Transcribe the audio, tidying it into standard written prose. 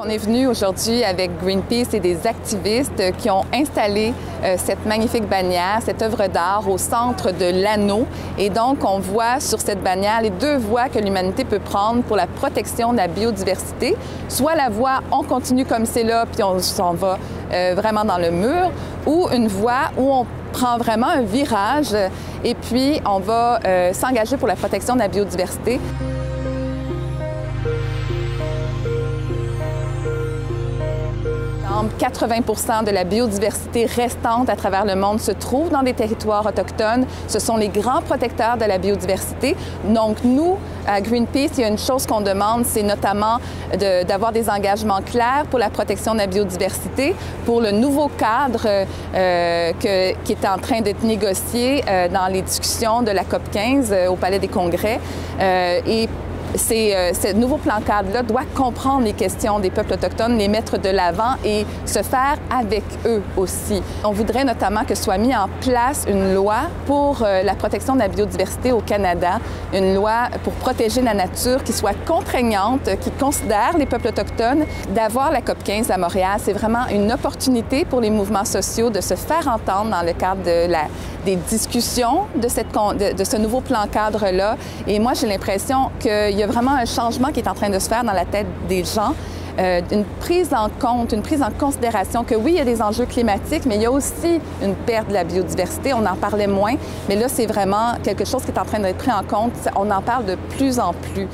On est venu aujourd'hui avec Greenpeace et des activistes qui ont installé cette magnifique bannière, cette œuvre d'art au centre de l'anneau. Et donc, on voit sur cette bannière les deux voies que l'humanité peut prendre pour la protection de la biodiversité. Soit la voie « on continue comme c'est là, puis on s'en va vraiment dans le mur », ou une voie où on prend vraiment un virage et puis on va s'engager pour la protection de la biodiversité. 80% de la biodiversité restante à travers le monde se trouve dans des territoires autochtones. Ce sont les grands protecteurs de la biodiversité. Donc, nous, à Greenpeace, il y a une chose qu'on demande, c'est notamment d'avoir des engagements clairs pour la protection de la biodiversité, pour le nouveau cadre qui est en train d'être négocié dans les discussions de la COP15 au Palais des Congrès. Ce nouveau plan cadre-là doit comprendre les questions des peuples autochtones, les mettre de l'avant et se faire avec eux aussi. On voudrait notamment que soit mis en place une loi pour la protection de la biodiversité au Canada, une loi pour protéger la nature qui soit contraignante, qui considère les peuples autochtones. D'avoir la COP15 à Montréal, c'est vraiment une opportunité pour les mouvements sociaux de se faire entendre dans le cadre des discussions de ce nouveau plan cadre-là. Et moi, j'ai l'impression qu'il y a vraiment un changement qui est en train de se faire dans la tête des gens, une prise en compte, une prise en considération que oui, il y a des enjeux climatiques, mais il y a aussi une perte de la biodiversité. On en parlait moins, mais là, c'est vraiment quelque chose qui est en train d'être pris en compte. On en parle de plus en plus.